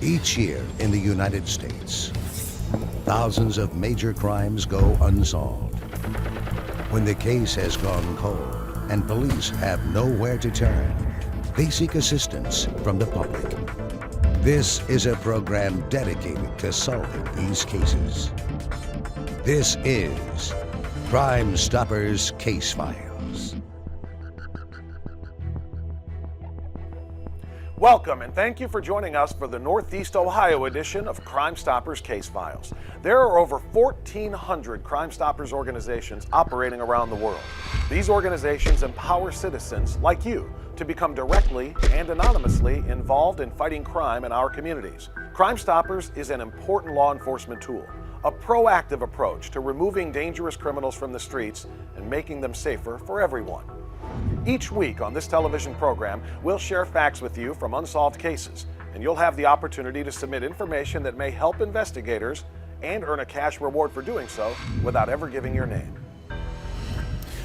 Each year in the United States, thousands of major crimes go unsolved. When the case has gone cold and police have nowhere to turn, they seek assistance from the public. This is a program dedicated to solving these cases. This is Crime Stoppers Case Files. Welcome and thank you for joining us for the Northeast Ohio edition of Crime Stoppers Case Files. There are over 1,400 Crime Stoppers organizations operating around the world. These organizations empower citizens like you to become directly and anonymously involved in fighting crime in our communities. Crime Stoppers is an important law enforcement tool, a proactive approach to removing dangerous criminals from the streets and making them safer for everyone. Each week on this television program, we'll share facts with you from unsolved cases, and you'll have the opportunity to submit information that may help investigators and earn a cash reward for doing so without ever giving your name.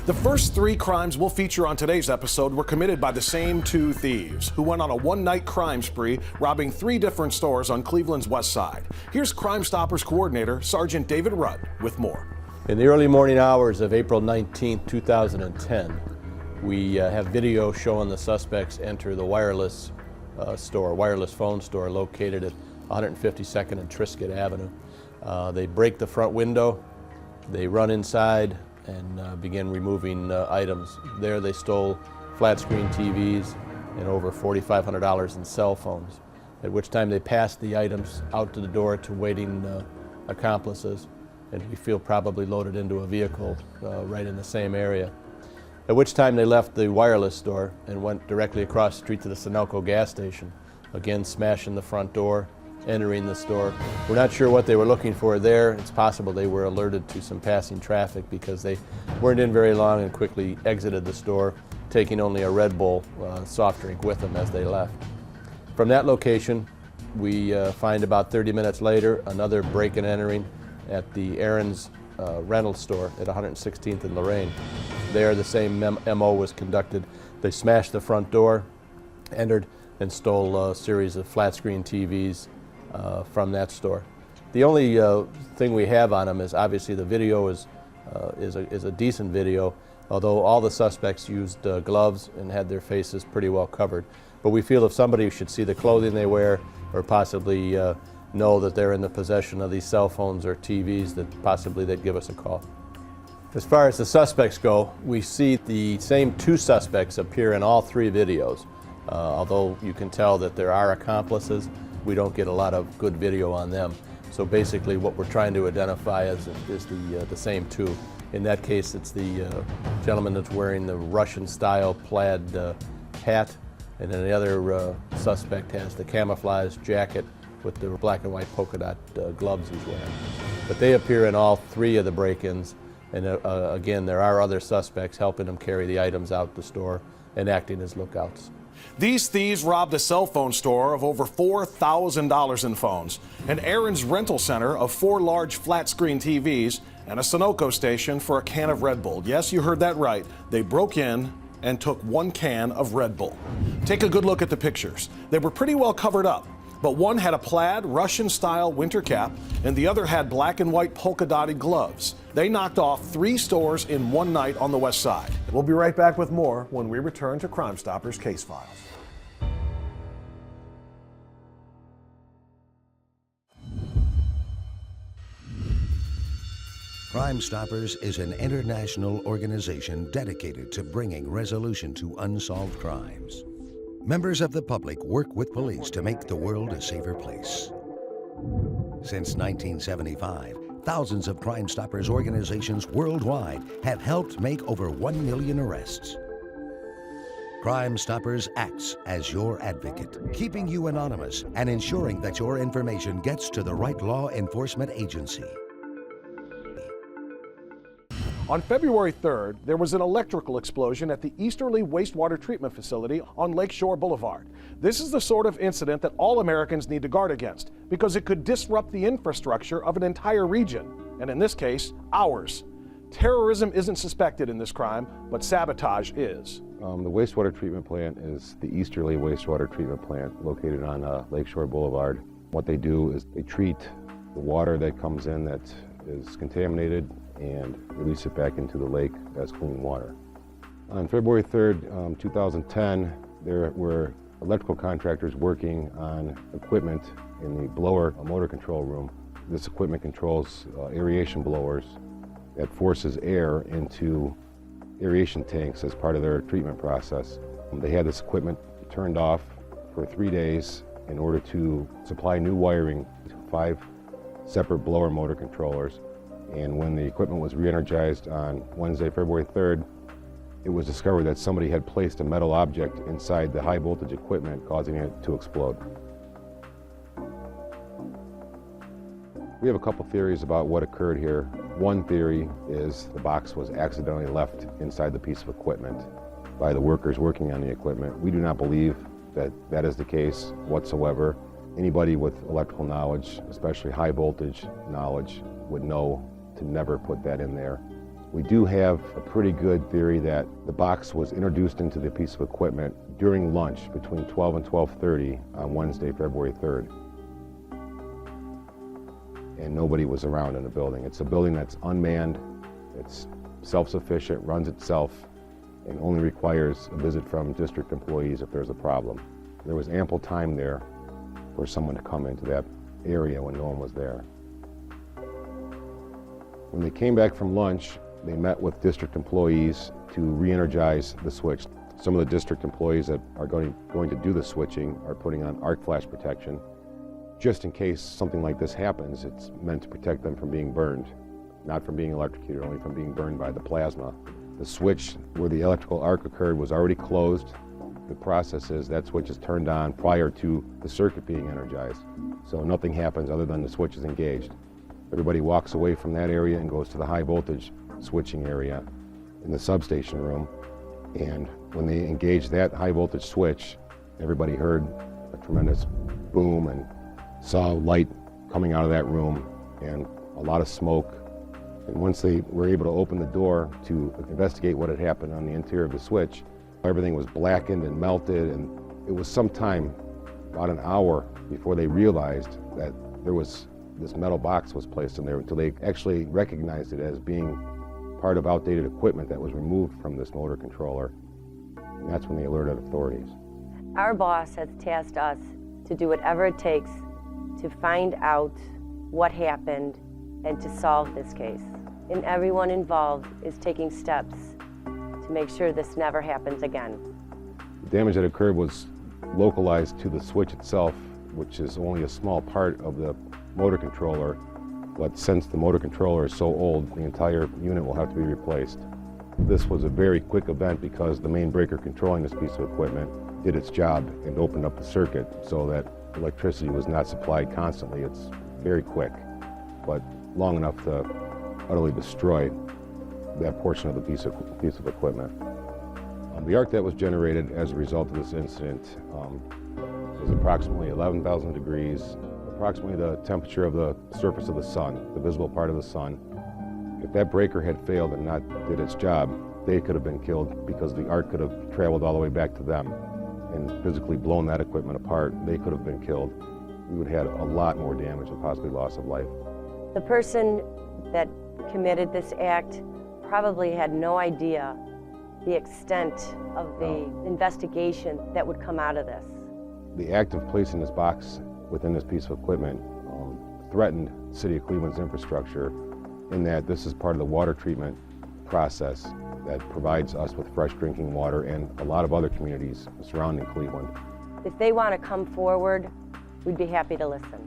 The first three crimes we'll feature on today's episode were committed by the same two thieves who went on a one-night crime spree, robbing 3 different stores on Cleveland's west side. Here's Crime Stoppers coordinator Sergeant David Rudd with more. In the early morning hours of April 19, 2010, we have video showing the suspects enter the wireless phone store located at 152nd and Triscuit Avenue. They break the front window, they run inside and begin removing items. There they stole flat screen TVs and over $4,500 in cell phones, at which time they passed the items out to the door to waiting accomplices, and we feel probably loaded into a vehicle right in the same area. At which time they left the wireless store and went directly across the street to the Sunoco gas station, again smashing the front door, entering the store. We're not sure what they were looking for there. It's possible they were alerted to some passing traffic because they weren't in very long and quickly exited the store, taking only a Red Bull soft drink with them as they left. From that location, we find about 30 minutes later another break and entering at the Aaron's rental store at 116th and Lorraine. There the same MO was conducted. They smashed the front door, entered, and stole a series of flat screen TVs from that store. The only thing we have on them is obviously the video is a decent video, although all the suspects used gloves and had their faces pretty well covered. But we feel if somebody should see the clothing they wear or possibly know that they're in the possession of these cell phones or TVs, that possibly they'd give us a call. As far as the suspects go, we see the same 2 suspects appear in all 3 videos. Although you can tell that there are accomplices, we don't get a lot of good video on them. So basically what we're trying to identify is the same 2. In that case, it's the gentleman that's wearing the Russian-style plaid hat, and then the other suspect has the camouflage jacket with the black and white polka dot gloves he's wearing. But they appear in all 3 of the break-ins, and again, there are other suspects helping them carry the items out the store and acting as lookouts. These thieves robbed a cell phone store of over $4,000 in phones, an Aaron's rental center of 4 large flat-screen TVs, and a Sunoco station for a can of Red Bull. Yes, you heard that right. They broke in and took 1 can of Red Bull. Take a good look at the pictures. They were pretty well covered up, but one had a plaid Russian-style winter cap and the other had black and white polka-dotted gloves. They knocked off 3 stores in one night on the west side. We'll be right back with more when we return to Crime Stoppers Case Files. Crime Stoppers is an international organization dedicated to bringing resolution to unsolved crimes. Members of the public work with police to make the world a safer place. Since 1975, thousands of Crime Stoppers organizations worldwide have helped make over 1 million arrests. Crime Stoppers acts as your advocate, keeping you anonymous and ensuring that your information gets to the right law enforcement agency. On February 3rd, there was an electrical explosion at the Easterly Wastewater Treatment Facility on Lakeshore Boulevard. This is the sort of incident that all Americans need to guard against because it could disrupt the infrastructure of an entire region, and in this case, ours. Terrorism isn't suspected in this crime, but sabotage is. The wastewater treatment plant is the Easterly Wastewater Treatment Plant located on Lakeshore Boulevard. What they do is they treat the water that comes in that is contaminated and release it back into the lake as clean water. On February 3rd, 2010, there were electrical contractors working on equipment in the blower motor control room. This equipment controls aeration blowers that forces air into aeration tanks as part of their treatment process. They had this equipment turned off for 3 days in order to supply new wiring to 5 separate blower motor controllers. And when the equipment was re-energized on Wednesday, February 3rd, it was discovered that somebody had placed a metal object inside the high voltage equipment, causing it to explode. We have a couple theories about what occurred here. One theory is the box was accidentally left inside the piece of equipment by the workers working on the equipment. We do not believe that that is the case whatsoever. Anybody with electrical knowledge, especially high voltage knowledge, would know to never put that in there. We do have a pretty good theory that the box was introduced into the piece of equipment during lunch between 12 and 12:30 on Wednesday, February 3rd. And nobody was around in the building. It's a building that's unmanned, it's self-sufficient, runs itself, and only requires a visit from district employees if there's a problem. There was ample time there for someone to come into that area when no one was there. When they came back from lunch, they met with district employees to re-energize the switch. Some of the district employees that are going to do the switching are putting on arc flash protection. Just in case something like this happens, it's meant to protect them from being burned, not from being electrocuted, only from being burned by the plasma. The switch where the electrical arc occurred was already closed. The process is that switch is turned on prior to the circuit being energized. So nothing happens other than the switch is engaged. Everybody walks away from that area and goes to the high voltage switching area in the substation room. And when they engaged that high voltage switch, everybody heard a tremendous boom and saw light coming out of that room and a lot of smoke. And once they were able to open the door to investigate what had happened on the interior of the switch, everything was blackened and melted, and it was some time, about an hour, before they realized that there was this metal box was placed in there, until they actually recognized it as being part of outdated equipment that was removed from this motor controller. And that's when they alerted authorities. Our boss has tasked us to do whatever it takes to find out what happened and to solve this case. And everyone involved is taking steps to make sure this never happens again. The damage that occurred was localized to the switch itself, which is only a small part of the motor controller. But since the motor controller is so old, the entire unit will have to be replaced. This was a very quick event because the main breaker controlling this piece of equipment did its job and opened up the circuit so that electricity was not supplied constantly. It's very quick, but long enough to utterly destroy that portion of the piece of equipment. The arc that was generated as a result of this incident is approximately 11,000 degrees, approximately the temperature of the surface of the sun, the visible part of the sun. If that breaker had failed and not did its job, they could have been killed because the arc could have traveled all the way back to them and physically blown that equipment apart. They could have been killed. We would have had a lot more damage and possibly loss of life. The person that committed this act probably had no idea the extent of the investigation that would come out of this. The act of placing this box within this piece of equipment threatened the City of Cleveland's infrastructure, in that this is part of the water treatment process that provides us with fresh drinking water and a lot of other communities surrounding Cleveland. If they want to come forward, we'd be happy to listen.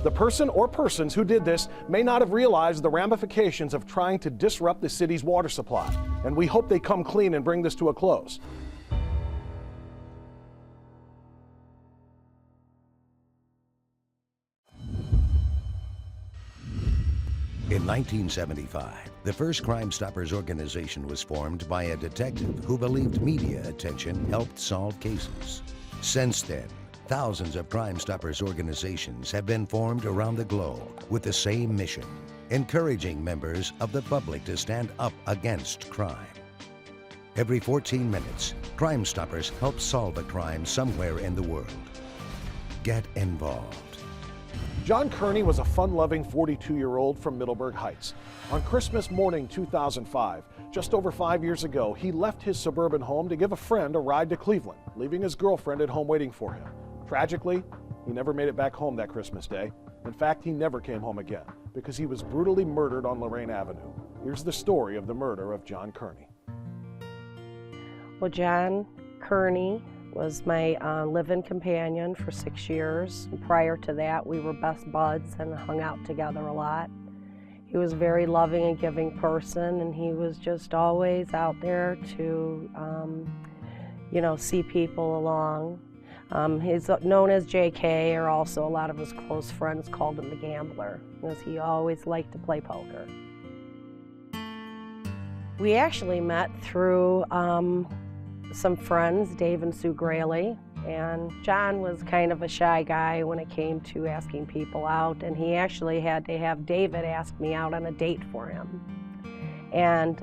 The person or persons who did this may not have realized the ramifications of trying to disrupt the city's water supply, and we hope they come clean and bring this to a close. In 1975, the first Crime Stoppers organization was formed by a detective who believed media attention helped solve cases. Since then, thousands of Crime Stoppers organizations have been formed around the globe with the same mission, encouraging members of the public to stand up against crime. Every 14 minutes, Crime Stoppers help solve a crime somewhere in the world. Get involved. John Kearney was a fun-loving 42-year-old from Middleburg Heights. On Christmas morning 2005, just over 5 years ago, he left his suburban home to give a friend a ride to Cleveland, leaving his girlfriend at home waiting for him. Tragically, he never made it back home that Christmas day. In fact, he never came home again because he was brutally murdered on Lorraine Avenue. Here's the story of the murder of John Kearney. Well, John Kearney was my live-in companion for 6 years. Prior to that, we were best buds and hung out together a lot. He was a very loving and giving person, and he was just always out there to, see people along. He's known as JK, or also a lot of his close friends called him the Gambler, because he always liked to play poker. We actually met through some friends, Dave and Sue Graley, and John was kind of a shy guy when it came to asking people out, and he actually had to have David ask me out on a date for him. And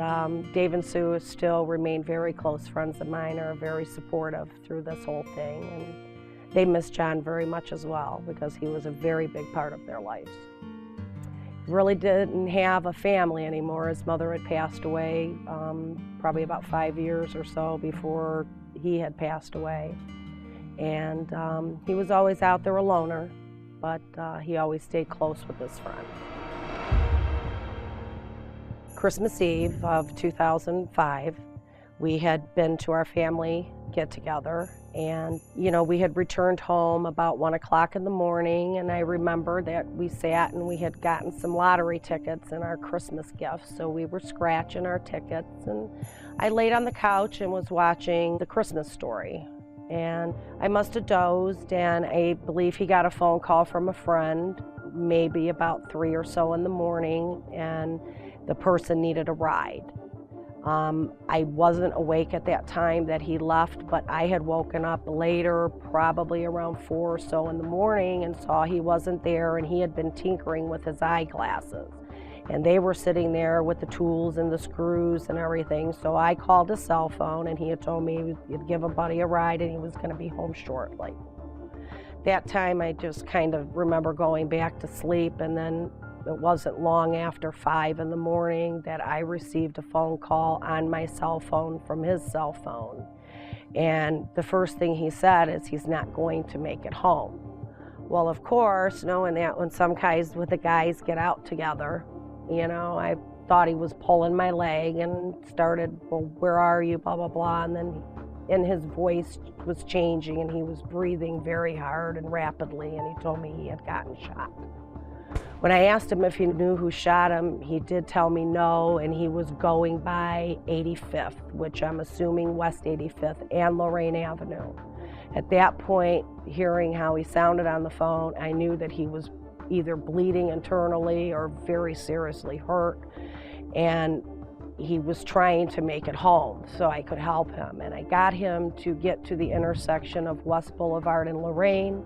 Dave and Sue still remain very close friends of mine, are very supportive through this whole thing, and they miss John very much as well because he was a very big part of their lives. He really didn't have a family anymore. His mother had passed away probably about 5 years or so before he had passed away. And he was always out there a loner, but he always stayed close with his friends. Christmas Eve of 2005, we had been to our family get-together, and we had returned home about 1 o'clock in the morning, and I remember that we sat and we had gotten some lottery tickets in our Christmas gifts, so we were scratching our tickets, and I laid on the couch and was watching The Christmas Story. And I must have dozed, and I believe he got a phone call from a friend, maybe about 3 or so in the morning, and the person needed a ride. I wasn't awake at that time that he left, but I had woken up later, probably around 4 or so in the morning, and saw he wasn't there, and he had been tinkering with his eyeglasses. And they were sitting there with the tools and the screws and everything, so I called his cell phone, and he had told me he'd give a buddy a ride and he was going to be home shortly. That time I just kind of remember going back to sleep, and then it wasn't long after 5 in the morning that I received a phone call on my cell phone from his cell phone. And the first thing he said is he's not going to make it home. Well, of course, knowing that when some guys with the guys get out together, I thought he was pulling my leg and started, well, where are you, blah, blah, blah. And his voice was changing, and he was breathing very hard and rapidly, and he told me he had gotten shot. When I asked him if he knew who shot him, he did tell me no, and he was going by 85th, which I'm assuming West 85th and Lorraine Avenue. At that point, hearing how he sounded on the phone, I knew that he was either bleeding internally or very seriously hurt, and he was trying to make it home so I could help him. And I got him to get to the intersection of West Boulevard and Lorraine,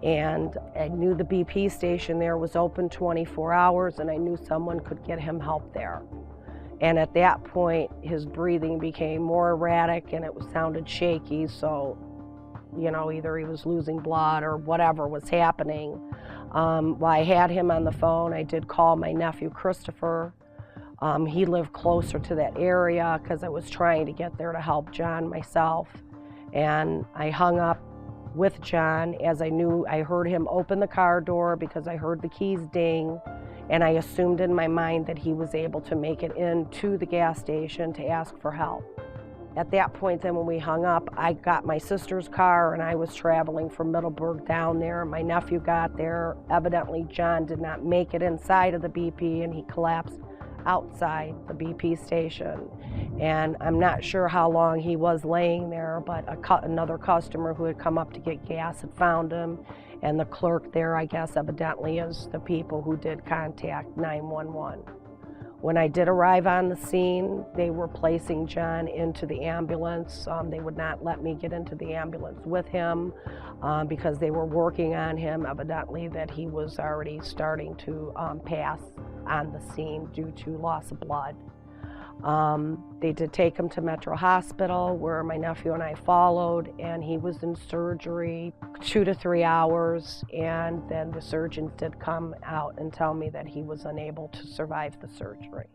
and I knew the BP station there was open 24 hours, and I knew someone could get him help there. And at that point, his breathing became more erratic, and it sounded shaky, so either he was losing blood or whatever was happening. While I had him on the phone, I did call my nephew Christopher. He lived closer to that area because I was trying to get there to help John myself. And I hung up with John as I heard him open the car door because I heard the keys ding, and I assumed in my mind that he was able to make it into the gas station to ask for help. At that point then, when we hung up, I got my sister's car, and I was traveling from Middleburg down there. My nephew got there. Evidently, John did not make it inside of the BP, and he collapsed outside the BP station. And I'm not sure how long he was laying there, but another customer who had come up to get gas had found him, and the clerk there, I guess, evidently is the people who did contact 911. When I did arrive on the scene, they were placing John into the ambulance. They would not let me get into the ambulance with him because they were working on him, evidently that he was already starting to pass on the scene due to loss of blood. They did take him to Metro Hospital, where my nephew and I followed, and he was in surgery 2 to 3 hours, and then the surgeons did come out and tell me that he was unable to survive the surgery.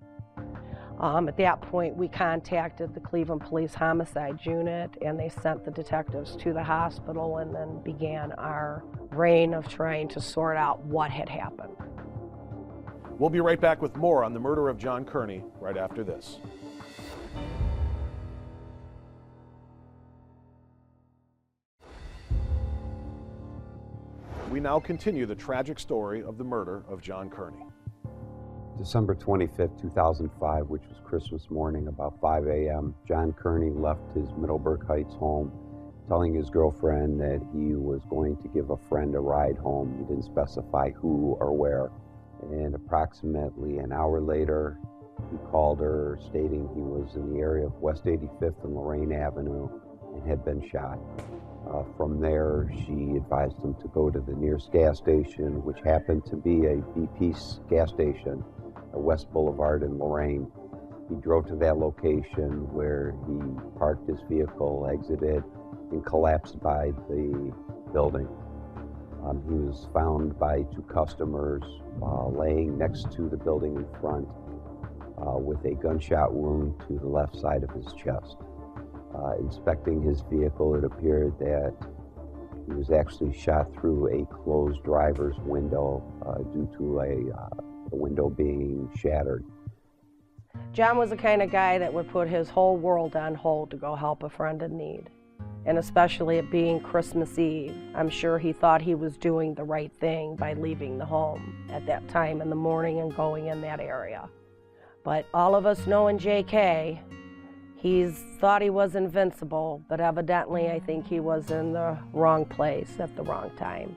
At that point, we contacted the Cleveland Police Homicide Unit, and they sent the detectives to the hospital, and then began our reign of trying to sort out what had happened. We'll be right back with more on the murder of John Kearney right after this. We now continue the tragic story of the murder of John Kearney. December 25th, 2005, which was Christmas morning, about 5 a.m., John Kearney left his Middleburg Heights home, telling his girlfriend that he was going to give a friend a ride home. He didn't specify who or where. And approximately an hour later, he called her stating he was in the area of West 85th and Lorraine Avenue and had been shot. From there, she advised him to go to the nearest gas station, which happened to be a BP gas station at West Boulevard in Lorraine. He drove to that location where he parked his vehicle, exited, and collapsed by the building. He was found by 2 customers laying next to the building in front with a gunshot wound to the left side of his chest. Inspecting his vehicle, it appeared that he was actually shot through a closed driver's window due to the window being shattered. John was the kind of guy that would put his whole world on hold to go help a friend in need. And especially it being Christmas Eve, I'm sure he thought he was doing the right thing by leaving the home at that time in the morning and going in that area. But all of us knowing JK, he's thought he was invincible, but evidently I think he was in the wrong place at the wrong time.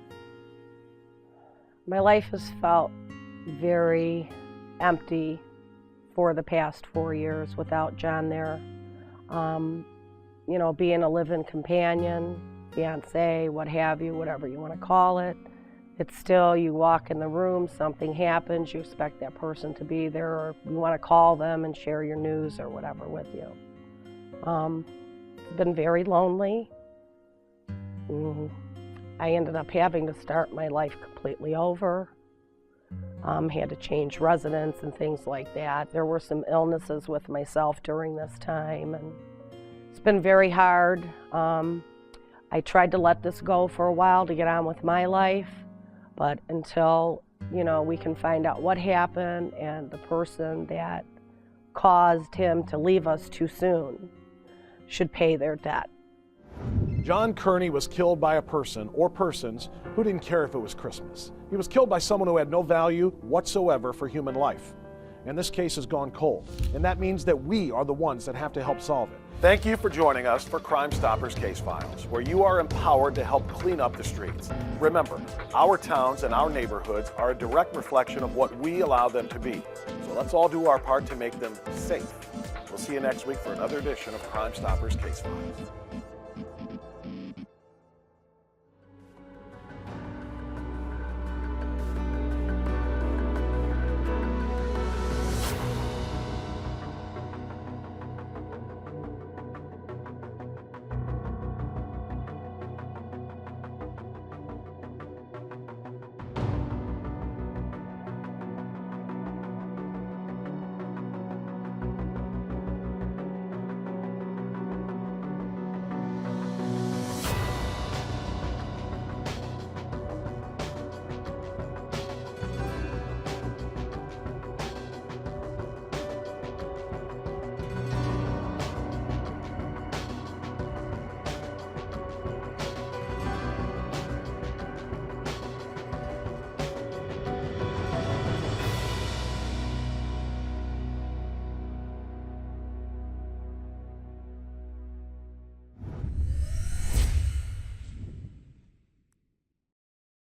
My life has felt very empty for the past 4 years without John there. You know, being a live-in companion, fiance, what have you, whatever you want to call it, it's still, you walk in the room, something happens, you expect that person to be there, or you want to call them and share your news or whatever with you. It's been very lonely. I ended up having to start my life completely over. Had to change residence and things like that. There were some illnesses with myself during this time, and it's been very hard. I tried to let this go for a while to get on with my life, but until, you know, we can find out what happened and the person that caused him to leave us too soon should pay their debt. John Kearney was killed by a person or persons who didn't care if it was Christmas. He was killed by someone who had no value whatsoever for human life. And this case has gone cold. And that means that we are the ones that have to help solve it. Thank you for joining us for Crime Stoppers Case Files, where you are empowered to help clean up the streets. Remember, our towns and our neighborhoods are a direct reflection of what we allow them to be. So let's all do our part to make them safe. We'll see you next week for another edition of Crime Stoppers Case Files.